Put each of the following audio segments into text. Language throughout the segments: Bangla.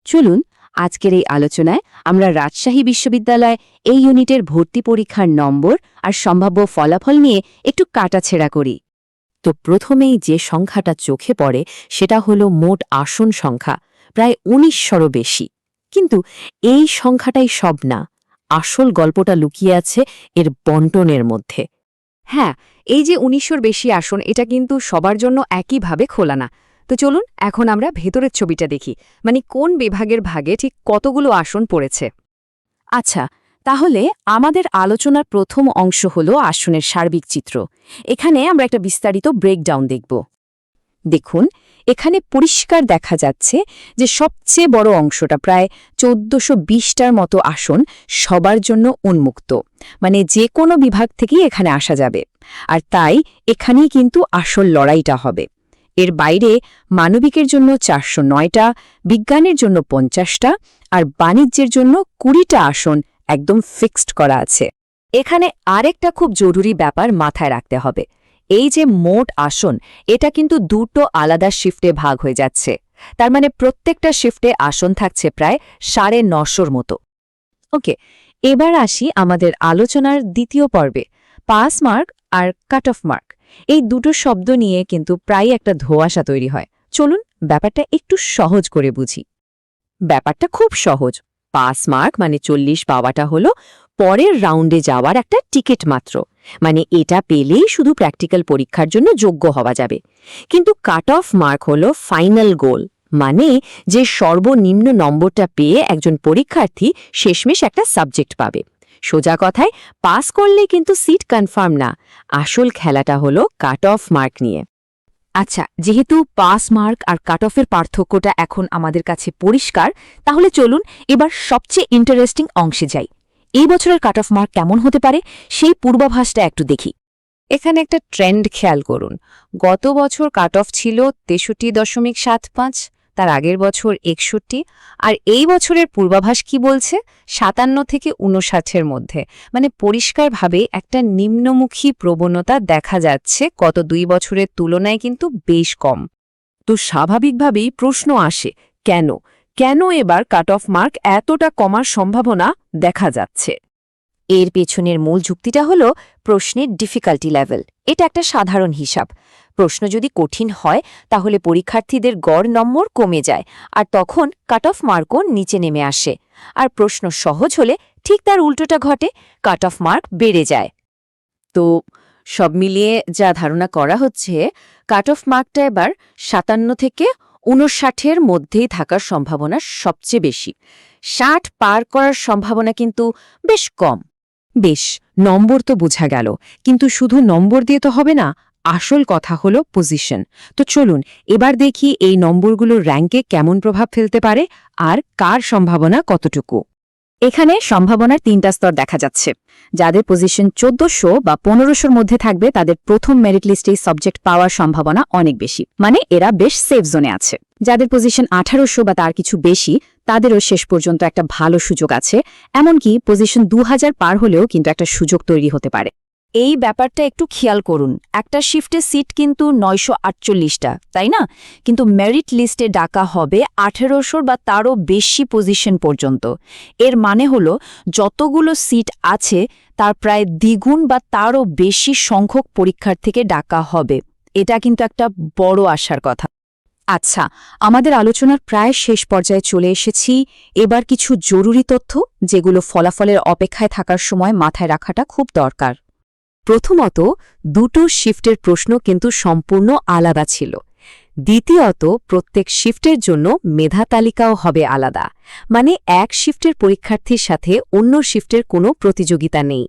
চলুন আজকের এই আলোচনায় আমরা রাজশাহী বিশ্ববিদ্যালয় এই ইউনিটের ভর্তি পরীক্ষার নম্বর আর সম্ভাব্য ফলাফল নিয়ে একটু কাটাছেড়া করি। তো প্রথমেই যে সংখ্যাটা চোখে পড়ে সেটা হলো মোট আসন সংখ্যা, প্রায় ১৯০০রও বেশি। কিন্তু এই সংখ্যাটাই সব না, আসল গল্পটা লুকিয়ে আছে এর বণ্টনের মধ্যে। হ্যাঁ, এই যে ১৯০০র বেশি আসন, এটা কিন্তু সবার জন্য একইভাবে খোলা না। তো চলুন এখন আমরা ভেতরের ছবিটা দেখি, মানে কোন বিভাগের ভাগে ঠিক কতগুলো আসন পড়েছে। আচ্ছা, তাহলে আমাদের আলোচনার প্রথম অংশ হলো আসনের সার্বিক চিত্র। এখানে আমরা একটা বিস্তারিত ব্রেকডাউন দেখব। দেখুন, এখানে পরিষ্কার দেখা যাচ্ছে যে সবচেয়ে বড় অংশটা, প্রায় ১৪২০টার মতো আসন সবার জন্য উন্মুক্ত, মানে যে কোনো বিভাগ থেকেই এখানে আসা যাবে। আর তাই এখানেই কিন্তু আসল লড়াইটা হবে। এর বাইরে মানবিকের জন্য ৪০৯টা, বিজ্ঞানের জন্য ৫০টা আর বাণিজ্যের জন্য ২০টা আসন একদম ফিক্সড করা আছে। এখানে আরেকটা খুব জরুরি ব্যাপার মাথায় রাখতে হবে। এই যে মোট আসন, এটা কিন্তু দুটো আলাদা শিফটে ভাগ হয়ে যাচ্ছে। তার মানে প্রত্যেকটা শিফটে আসন থাকছে প্রায় ৯৫০র মতো। ওকে, এবার আসি আমাদের আলোচনার দ্বিতীয় পর্বে, পাস মার্ক আর কাট অফ মার্ক। এই দুটো শব্দ নিয়ে কিন্তু প্রায় একটা ধোঁয়াশা তৈরি হয়। চলুন ব্যাপারটা একটু সহজ করে বুঝি। ব্যাপারটা খুব সহজ। পাস মার্ক মানে ৪০ পাওয়াটা হলো পরের রাউন্ডে যাওয়ার একটা টিকিট মাত্র, মানে এটা পেলেই শুধু প্র্যাকটিক্যাল পরীক্ষার জন্য যোগ্য হওয়া যাবে। কিন্তু কাট অফ মার্ক হলো ফাইনাল গোল, মানে যে সর্বনিম্ন নম্বরটা পেয়ে একজন পরীক্ষার্থী শেষমেশ একটা সাবজেক্ট পাবে। সোজা কথায়, পাস করলে কিন্তু সিট কনফার্ম না, আসল খেলাটা হলো কাট অফ মার্ক নিয়ে। আচ্ছা, যেহেতু পাস মার্ক আর কাট অফের পার্থক্যটা এখন আমাদের কাছে পরিষ্কার, তাহলে চলুন এবার সবচেয়ে ইন্টারেস্টিং অংশে যাই। এই বছরের কাট অফ মার্ক কেমন হতে পারে সেই পূর্বাভাসটা একটু দেখি। এখানে একটা ট্রেন্ড খেয়াল করুন। গত বছর কাট অফ ছিল ৬৩.৭৫, তার আগের বছর ৬১, আর এই বছরের পূর্বাভাস কি বলছে? ৫৭ থেকে ৫৯-এর মধ্যে। মানে পরিষ্কারভাবে একটা নিম্নমুখী প্রবণতা দেখা যাচ্ছে, গত ২ বছরের তুলনায় কিন্তু বেশ কম। তো স্বাভাবিকভাবেই প্রশ্ন আসে, কেন কেন এবার কাট অফ মার্ক এতটা কমার সম্ভাবনা দেখা যাচ্ছে? এর পেছনের মূল যুক্তিটা হলো প্রশ্নের ডিফিকাল্টি লেভেল। এটা একটা সাধারণ হিসাব। প্রশ্ন যদি কঠিন হয় তাহলে পরীক্ষার্থীদের গড় নম্বর কমে যায়, আর তখন কাট অফ মার্কও নিচে নেমে আসে। আর প্রশ্ন সহজ হলে ঠিক তার উল্টোটা ঘটে, কাট অফ মার্ক বেড়ে যায়। তো সব মিলিয়ে যা ধারণা করা হচ্ছে, কাট অফ মার্কটা এবার ৫৭ থেকে ৫৯-এর মধ্যেই থাকার সম্ভাবনা সবচেয়ে বেশি। ৬০ পার করার সম্ভাবনা কিন্তু বেশ কম। বেশ, নম্বর তো বোঝা গেল, কিন্তু শুধু নম্বর দিয়ে তো হবে না, আসল কথা হলো পজিশন। তো চলুন এবার দেখি এই নম্বরগুলোর র্যাঙ্কে কেমন প্রভাব ফেলতে পারে আর কার সম্ভাবনা কতটুকু। এখানে সম্ভাবনার ৩টা স্তর দেখা যাচ্ছে। যাদের পজিশন ১৪০০ বা ১৫০০-র মধ্যে থাকবে তাদের প্রথম মেরিট লিস্টে সাবজেক্ট পাওয়ার সম্ভাবনা অনেক বেশি, মানে এরা বেশ সেফ জোনে আছে। যাদের পজিশন ১৮০০ বা তার কিছু বেশি, তাদেরও শেষ পর্যন্ত একটা ভালো সুযোগ আছে। এমনকি পজিশন ২০০০ পার হলেও কিন্তু একটা সুযোগ তৈরি হতে পারে। এই ব্যাপারটা একটু খেয়াল করুন। একটা শিফটে সিট কিন্তু ৯৪৮টা, তাই না? কিন্তু মেরিট লিস্টে ডাকা হবে ১৮০০ বা তারও বেশি পজিশন পর্যন্ত। এর মানে হলো যতগুলো সিট আছে তার প্রায় দ্বিগুণ বা তারও বেশি সংখ্যক পরীক্ষার্থীকে ডাকা হবে। এটা কিন্তু একটা বড় আশার কথা। আচ্ছা, আমাদের আলোচনার প্রায় শেষ পর্যায়ে চলে এসেছি। এবার কিছু জরুরি তথ্য, যেগুলো ফলাফলের অপেক্ষায় থাকার সময় মাথায় রাখাটা খুব দরকার। প্রথমত, দুটো শিফটের প্রশ্ন কিন্তু সম্পূর্ণ আলাদা ছিল। দ্বিতীয়ত, প্রত্যেক শিফটের জন্য মেধা তালিকাও হবে আলাদা, মানে এক শিফটের পরীক্ষার্থীর সাথে অন্য শিফটের কোনো প্রতিযোগিতা নেই।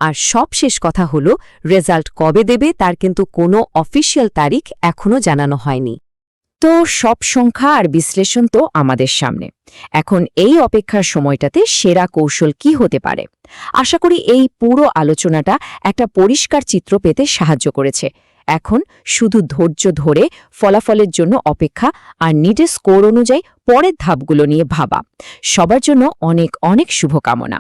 আর সবশেষ কথা হলো, রেজাল্ট কবে দেবে তার কিন্তু কোনো অফিসিয়াল তারিখ এখনও জানানো হয়নি। তো সব সংখ্যা আর বিশ্লেষণ তো আমাদের সামনে। এখন এই অপেক্ষার সময়টাতে সেরা কৌশল কি হতে পারে? আশা করি এই পুরো আলোচনাটা একটা পরিষ্কার চিত্র পেতে সাহায্য করেছে। এখন শুধু ধৈর্য ধরে ফলাফলের জন্য অপেক্ষা আর নিজের স্কোর অনুযায়ী পরের ধাপগুলো নিয়ে ভাবা। সবার জন্য অনেক অনেক শুভকামনা।